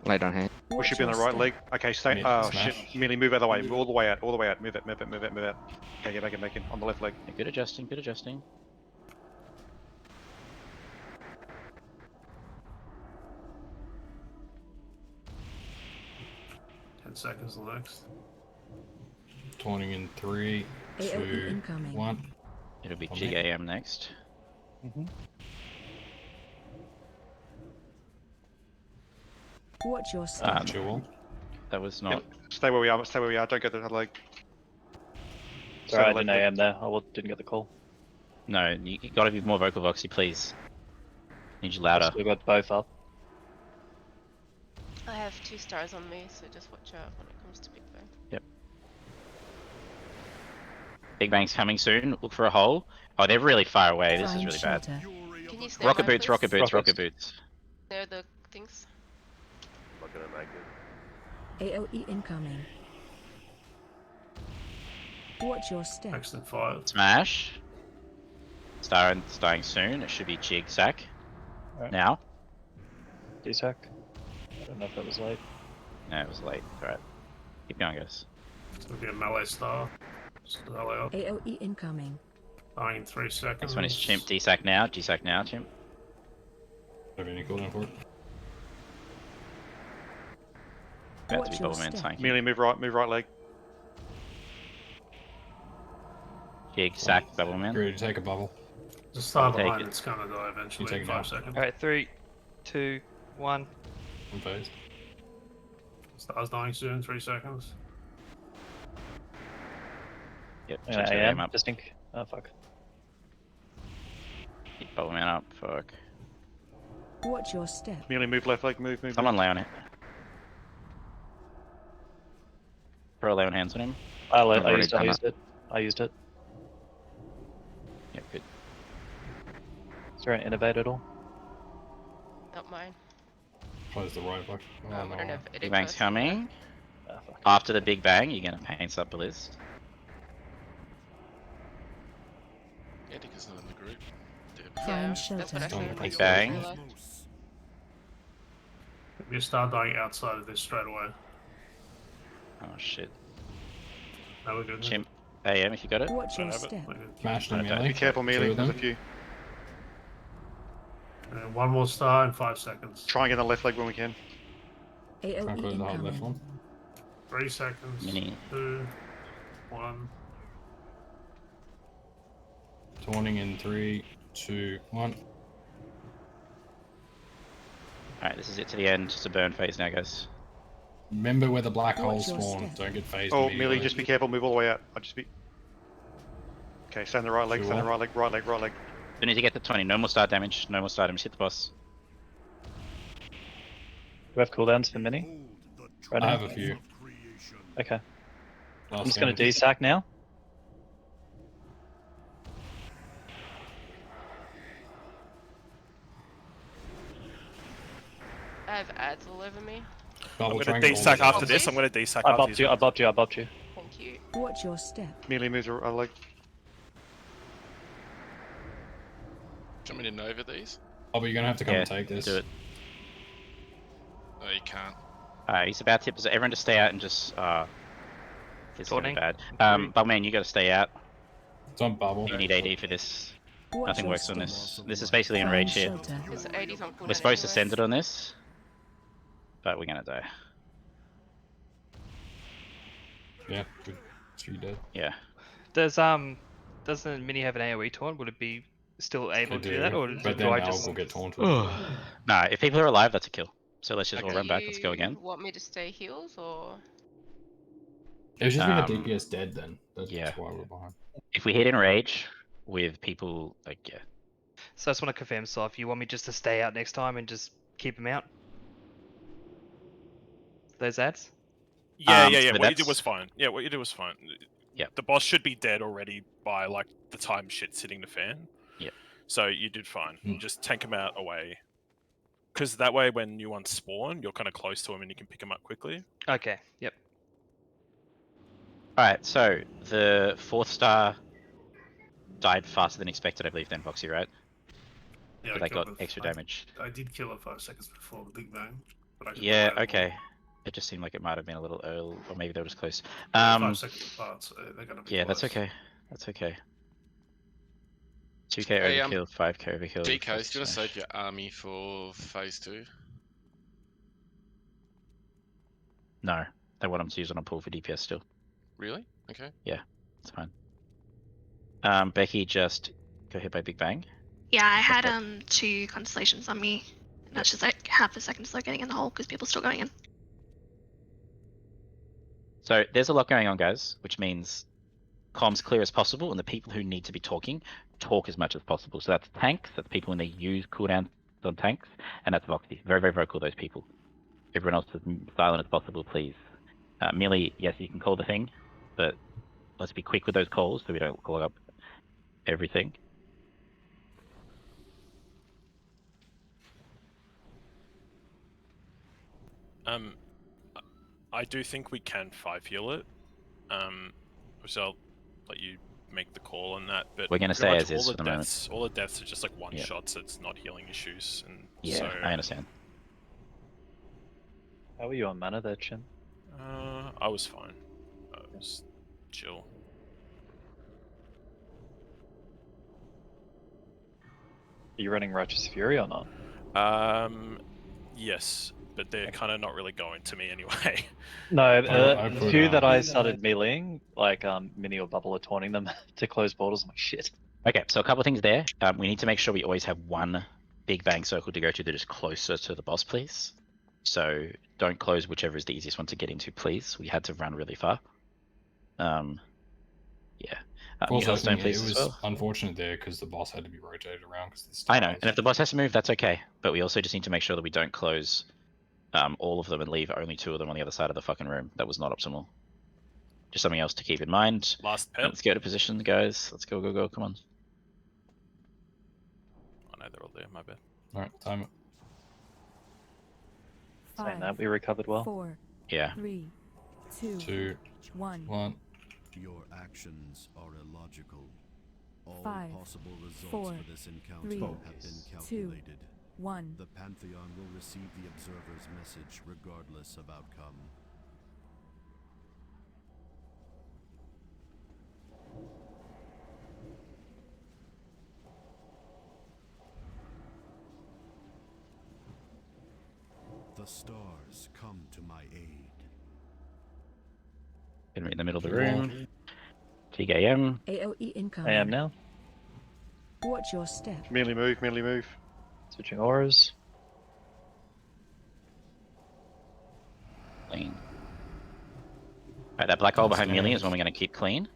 Light on hand. Push Watch you in the your right step. leg. Okay, stay. Mid, Oh smash. shit. Melee move out of the way. All the way out. All the way out. Move it. Okay, get back in. On the left leg. Yeah, good adjusting, good adjusting. Ten seconds the next. Taunting in 3, AOE 2, incoming. 1. It'll be On Jig me. AM next. Watch your step. Fuel. That was not. Yep. Stay where we are. Stay where we are. Don't go to the leg. Sorry, I Stay on didn't the left AM there. I didn't get the call. No, you gotta be more vocal, Voxy, please. Need you louder. We got both up. I have 2 stars on me, so just watch out when it comes to Big Bang. Yep. Big Bang's coming soon. Look for a hole. Oh, they're really far away. This is Find really bad. shelter. Can you snare Rocket mine, boots, please? rocket boots. Snare the things. Not gonna make it. AOE incoming. Watch your step. Excellent 5. Smash. Starring soon. It should be Jig Sack. Alright. Now. DSAC. I don't know if that was late. No, it was late. Alright. Keep going, guys. It's gonna be a melee star. Star up. AOE incoming. Dying in 3 seconds. Next one is Chimp. D-Sack now. D-Sack now, Chimp. Have any cooldown for it? About Watch to be your Bubble Man step. tanking. Melee move right leg. Jig Sack, Bubble Man. Ready to take a bubble. The star Take behind it. it's gonna die eventually take in it now. 5 seconds. Alright, 3, 2, 1. One phase. Star's dying soon, 3 seconds. Yep, Chip's got AM, him up. just think. Oh, fuck. Keep Bubble Man up. Fuck. Watch your step. Melee move left leg. Move. Someone lay on it. Throw a lay on hands on him. I already used done it. I used it. Yep, good. Is there an innovate at all? Not mine. Close the right back. Oh, I don't no. have any Big Bang's first. coming. Ah, fuck. After the Big Bang, you're gonna paint up a list. Etika's not in the group. Yeah, Find that's what I shelter. said. Big Bang. You start dying outside of this straight away. Oh shit. No, we're good. Chimp AM if you got it. Watch your have it. step. We're good. Smashed in Alright, melee. Be careful, Two melee. of There's a them. few. One more star in 5 seconds. Try and get the left leg when we can. AOE Can't close the hard left incoming. one. 3 seconds. Mini. 2, 1. Taunting in 3, 2, 1. Alright, this is it to the end. It's a burn phase now, guys. Remember where the black Watch holes your spawn. step. Don't get phased Oh, immediately. Millie, just be careful. Move all the way out. I'll just be. Okay, stand the right leg. Sure. Stand the right leg. Right leg. Right leg. We need to get to 20. No more star damage. No more star damage. Hit the boss. Do we have cooldowns for mini? Right I now? have a few. Okay. I'm Last just going to thing. desack now. I have ads all over me. Bubble I'm try going to and get all desack the after others. this. I'm going to desack I after bopped you, I bopped you, I bopped you. Thank you. Watch your step. Millie moves a leg. Do you want me to Nova these? Oh, but you're going to have to come Yeah, and take this. do it. No, you can't. Alright, he's about to. So everyone just stay out and just. This is gonna be Taunting. bad. Bugman, you gotta stay out. It's on bubble. You need AD for this. Watch Nothing your works on step. this. This is basically in Find rage here. shelter. His 80's on cooldown We're supposed to anyway. send it on this, but we're gonna die. Yeah, good. So you dead. Yeah. Doesn't Mini have an AoE taunt? Would it be still able They to do that, or but do then I Alg just? will get taunted. Nah, if people are alive, that's a kill. So let's just all Do run back. Let's go again. you want me to stay heals or? It was just we had Um, DPS dead then. That's yeah. why we're behind. If we hit in rage with people, like, yeah. So I just want to confirm, so if you want me just to stay out next time and just keep him out? Those ads? Yeah, So what you did that's- was fine. Yeah, what you did was fine. Yeah. The boss should be dead already by like the time shit's hitting the fan. Yeah. So you did fine. Hmm. Just tank him out away. Because that way when new ones spawn, you're kind of close to him and you can pick him up quickly. Okay, yep. Alright, so the 4th star died faster than expected, I believe, then Voxy, right? Yeah, But I they got killed extra it. damage. I did kill it 5 seconds before the Big Bang. But I Yeah, could okay. It just seemed like it might have been a little early, or maybe they were just close. 5 seconds apart, so they're gonna be Yeah, that's close. okay. That's okay. 2k Hey, overkill, 5k overkill. DK, do you want to smash. save your army for phase 2? No, they want them to use on a pool for DPS still. Really? Okay. Yeah, it's fine. Becky, just go hit by Big Bang. Yeah, I had 2 constellations on me. And that's just like half a second slow getting in the hole because people are still going in. So there's a lot going on, guys, which means comms clear as possible, and the people who need to be talking, talk as much as possible. So that's tanks, that's people when they use cooldowns on tanks, and that's Voxy. Very, very vocal, those people. Everyone else as silent as possible, please. Millie, yes, you can call the thing, but let's be quick with those calls so we don't clog up everything. I do think we can 5 heal it. So I'll let you make the call on that. But We're gonna pretty stay much as is all for the the moment. deaths, all the deaths are just like one Yeah. shots. It's not healing issues, and Yeah, so I understand. How are you on mana there, Chin? I was fine. I was chill. Are you running Righteous Fury or not? Yes, but they're kind of not really going to me anyway. No, I the put, few that I started meleeing, like Mini or Bubble, are taunting them to close portals. I'm like, shit. Okay, so a couple of things there. We need to make sure we always have one Big Bang circle to go to that is closer to the boss, please. So don't close whichever is the easiest one to get into, please. We had to run really far. Yeah. New Also, I Hellstone, think it please, was as well. unfortunate there because the boss had to be rotated around because I know, and if the boss has to move, that's okay. But we also just need to make sure that we don't close all of them and leave only 2 of them on the other side of the fucking room. That was not optimal. Just something else to keep in mind. Last pet. Let's go to position, guys. Let's go, go, go. Come on. Oh no, they're all there. My bad. All right, time it. Saying that, we recovered well. 4, Yeah. 3, 2, 2, 1. 1. Your actions are illogical. All 5, possible results 4, for this encounter 3, have been 2, calculated. 1. The Pantheon will receive the observer's message regardless of outcome. The stars come to my aid. Gonna be in the middle of the room. TKM. AOE incoming. I am now. Watch your step. Melee move, melee move. Switching auras. Clean. Right, that black hole behind melee is one we're gonna keep clean.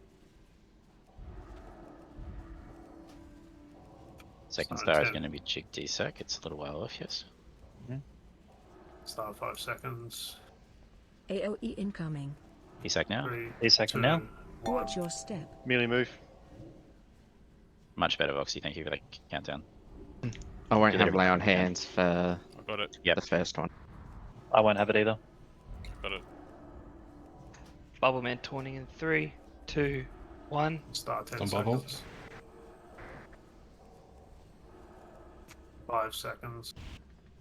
Second star is gonna be Jig DSec. It's a little while off, yes. Start 5 seconds. AOE incoming. DSec now. 3, DSec 2, now. 1. Watch your step. Melee move. Much better, Voxy. Thank you for that countdown. I won't Did have everything lay on you can. hands for I got it. Yep. the first one. I won't have it either. Got it. Bubble Man taunting in 3, 2, 1. Start 10 Don't bubble. seconds. 5 seconds.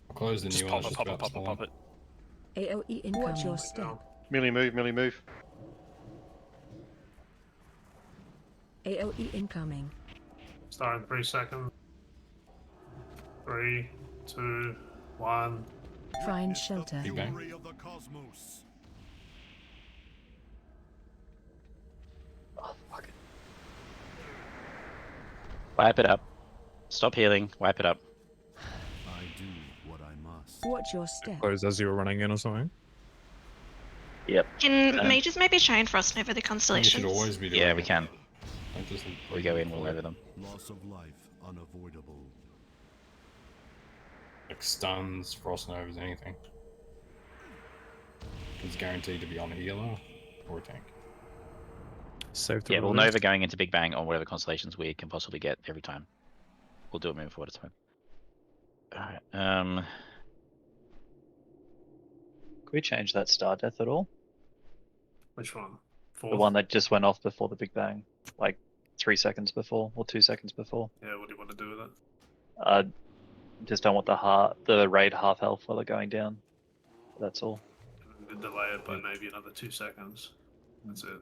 I'll close the Just new pop one. it, pop it, pop it, pop it. AOE incoming. Watch your step. Melee move, melee move. AOE incoming. Start in 3 seconds. 3, 2, 1. Find shelter. Big bang. Fury of the cosmos. Wipe it up. Stop healing. Wipe it up. I do what I must. Watch your step. Close as you were running in or something. Yep. Can Um, mages maybe shine frost over the You should constellations? always be doing Yeah, we it. can. Don't just We go in, we'll over them. Loss of life unavoidable. like stuns, frost novas, anything. It's guaranteed to be on a healer or a tank. Save the Yeah, we'll release. Nova going into Big Bang on whatever constellations we can possibly get every time. We'll do it moving forward, it's fine. Alright, Can we change that star death at all? Which one? The 4th? one that just went off before the Big Bang, like 3 seconds before or 2 seconds before. Yeah, what do you want to do with it? Just don't want the raid half health while they're going down. That's all. And delay it by maybe another 2 seconds. That's it.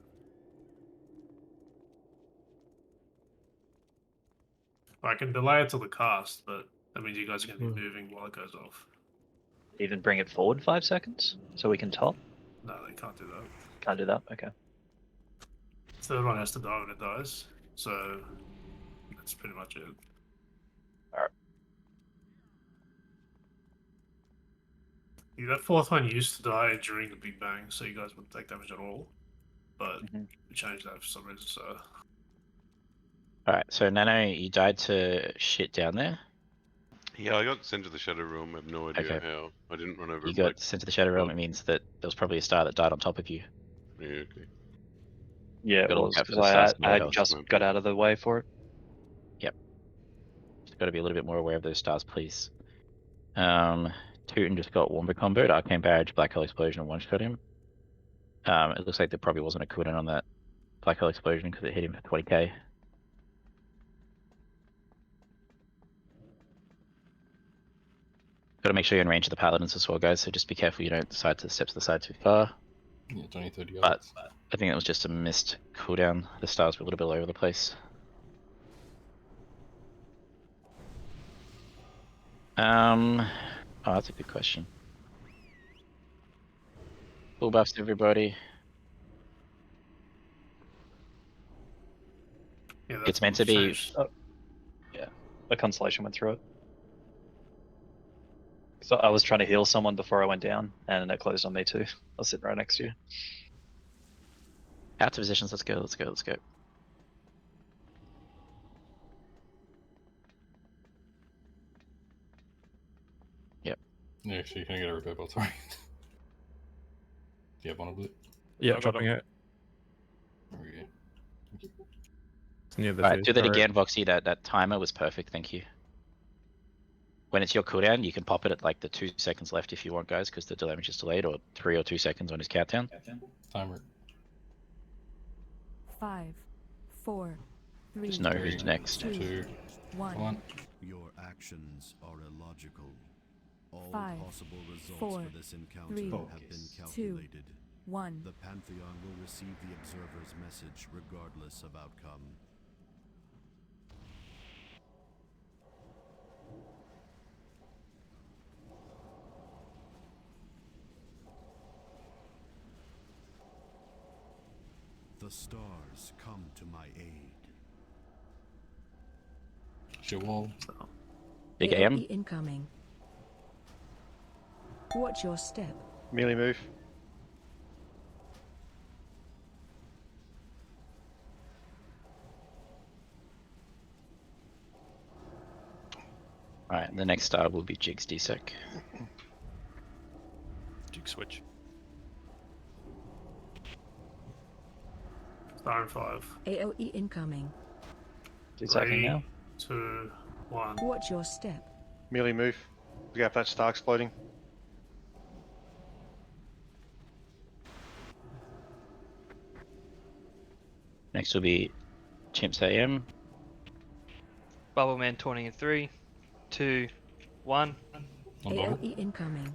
I can delay it till the cast, but that means you guys are going to be moving while it goes off. Even bring it forward 5 seconds so we can top. No, they can't do that. Can't do that. Okay. Third one has to die when it dies, so that's pretty much it. Alright. Yeah, that 4th one used to die during the Big Bang, so you guys wouldn't take damage at all. But we changed that for some reason, so alright, so Nano, you died to shit down there. Yeah, I got sent to the Shadow Realm. I have no idea Okay. how. I didn't run over. You got sent to the Shadow Realm, it means that there was probably a star that died on top of you. Yeah, okay. Yeah, it Gotta was. look out for 'Cause the I stars and had what just else. got out of the way for it. Got to be a little bit more aware of those stars, please. Tootin just got Womber comboed, Arcane Barrage, Black Hole Explosion, and one-shot him. It looks like there probably wasn't a cooldown on that Black Hole Explosion because it hit him for 20k. Got to make sure you're in range of the Paladins as well, guys, so just be careful you don't decide to step to the side too far. Yeah, it's only 30 But yards. I think it was just a missed cooldown. The stars were a little bit all over the place. Oh, that's a good question. Full buffs, everybody. yeah, It's meant to be. changed. Yeah, a constellation went through it. So I was trying to heal someone before I went down, and it closed on me too. I was sitting right next to you. Out to positions. Let's go. Let's go. Let's go. Yep. Yeah, actually, can I get a repair bot? Sorry. Do you have one of it? Yeah, I got dropping him. it. There we go. It's near the Alright, face do that turret. again, Voxy. That timer was perfect. Thank you. When it's your cooldown, you can pop it at like the 2 seconds left if you want, guys, because the damage is delayed, or 3 or 2 seconds on his countdown. Timer. 5, 4, 3, Just know who's next. 2, 1. 1. Your actions are illogical. All 5, possible results 4, for this encounter 3, have been 2, calculated. 1. The Pantheon will receive the observer's message regardless of outcome. stars come to my aid. Shit wall. Big AoE AM. incoming. Watch your step. Melee move. Alright, the next star will be Jig's DSEC. Jig switch. Star in 5. AoE incoming. D-sacking now. 2, 1. Watch your step. Melee move. Look out for that star exploding. Next will be Chimps AM. Bubble Man taunting in 3, 2, 1. AoE incoming.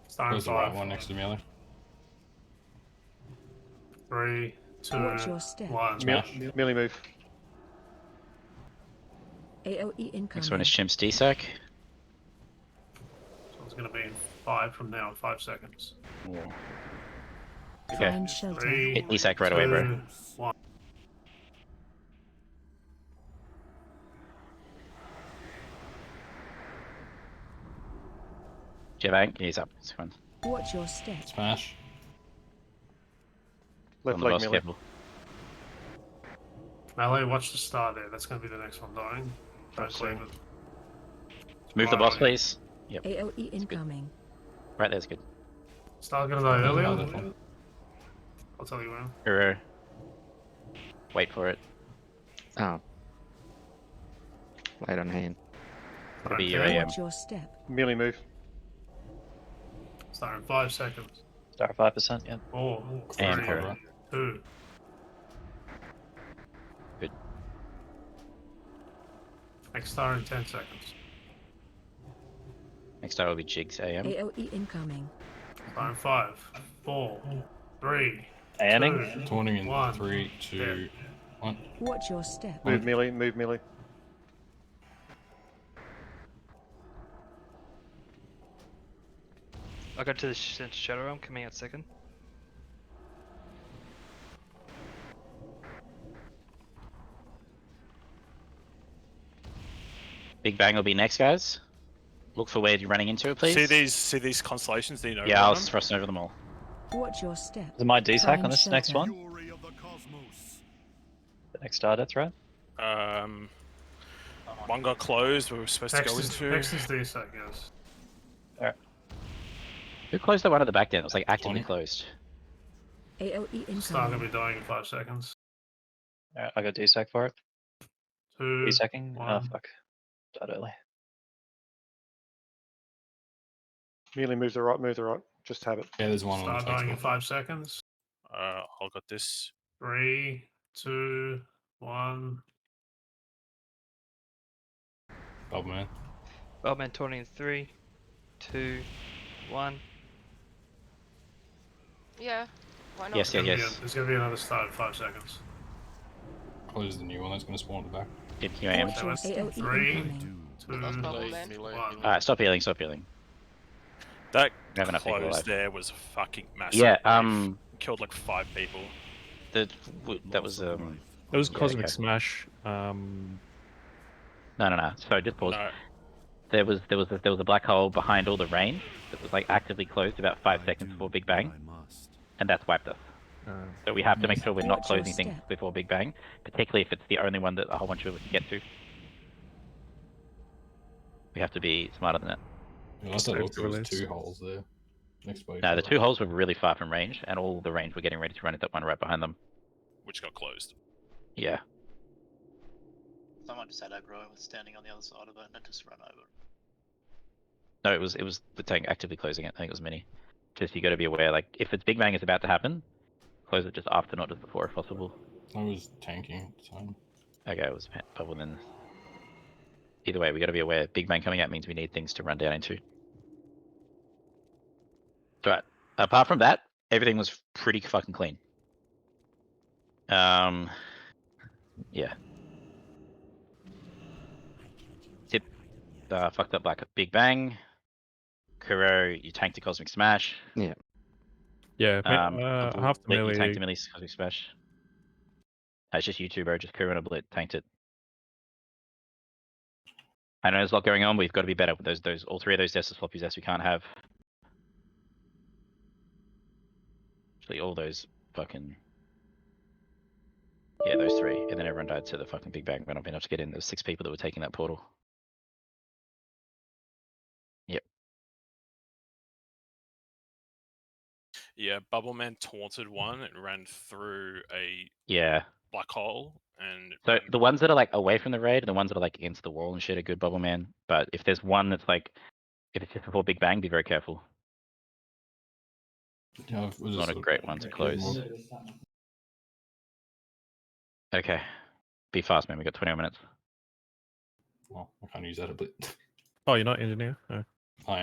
Star in There's the right 5. one next to melee. 3, 2, Watch your step. 1. Smash. Melee move. AoE incoming. Next one is Chimps DSEC. So it's going to be in 5 from now in 5 seconds. Okay. Find shelter. 3, Hit DSEC right away, bro. 2, 1. Jebang, he's up. It's fine. Watch your step. Smash. Left On the leg boss, melee. careful. Melee, watch the star there. That's going to be the next one dying. Don't I've leave seen. it. Move the boss, Right. please. Yep. AoE incoming. Right there's good. Star going to die There's earlier. another one. I'll tell you when. Hero. Wait for it. Oh. Light on hand. It'll be your AM. Watch your step. Melee move. Star in 5 seconds. Star 5%, yeah. 4, And 3, Hero. 2. Good. Next star in 10 seconds. Next star will be Jig's AM. AoE incoming. Star in 5, 4, 3, Anning? 2, Taunting in 1. 3, 2, 1. Watch your step. Move melee. Move melee. I got to the Shadow Realm coming out second. Big Bang will be next, guys. Look for where you're running into it, please. See these constellations? Do you know? Yeah, I'll thrust over them all. Watch your step. Is it my DSAC Find on this next shelter. one? The next star, that's right. One got closed. We were supposed to go into. Next is DSAC, yes. Who closed the one at the back then? It was like actively 20. closed. AoE Star going to incoming. be dying in 5 seconds. Alright, I got DSAC for it. 2, DSACking? Oh 1. fuck. Died early. Melee move the right. Move the right. Just have it. Yeah, there's one Star on the dying in text. 5 seconds. I got this. 3, 2, 1. Bubble man. Bubble Man taunting in 3, 2, 1. Yeah. Why not? Yes, There's yeah, gonna be yes. there's going to be another star in 5 seconds. Close the new one that's going to spawn at the back. Hit QAM. Watch your step. 3, Incoming. 2, That's Bubble melee, Man. melee, 1. melee. Alright, stop healing, stop healing. That We have enough people close alive. there was fucking massive. Yeah, We've killed like 5 people. that was Oh, It was Yeah, Cosmic okay. Smash. no. Sorry, just pause. No. There was a black hole behind all the rain that was like actively closed about 5 seconds before Big Bang, and that's wiped us. So we have to make sure we're not Watch your closing things step. before Big Bang, particularly if it's the only one that a whole bunch of people can get to. We have to be smarter than that. Yeah, last I looked, there was release. 2 holes there. Next by each No, the other. 2 holes were really far from range, and all the range were getting ready to run into that one right behind them. Which got closed. Yeah. Someone just had aggro and was standing on the other side of it and just run over. No, it was the tank actively closing it. I think it was Mini. Just you got to be aware, like if it's Big Bang is about to happen, close it just after, not just before, if possible. I was tanking at the time. Okay, it was Bubble then. Either way, we got to be aware. Big Bang coming out means we need things to run down into. Right. Apart from that, everything was pretty fucking clean. Yeah. Tip. Fucked up like a Big Bang. Kuro, you tanked a Cosmic Smash. Yeah. Yeah, half the Blit, you melee. tanked the melee cosmic smash. It's just you two, bro. Just crew and a blit tanked it. I know there's a lot going on, but we've got to be better with those all three of those Destus floppies as we can't have. Actually, all those fucking. Yeah, those three. And then everyone died to the fucking Big Bang. We're not being able to get in. There's 6 people that were taking that portal. Yep. Yeah, Bubbleman taunted one. It ran through a Yeah. black hole, and it So ran the ones that are like away from the raid and the ones that are like against the wall and shit are good Bubble Man. But if there's one that's like, if it's just before Big Bang, be very careful. Yeah, It's not a great one to close. Okay. Be fast, man. We got 20 minutes. Well, I can't use that a bit. Oh, you're not engineer? Oh. I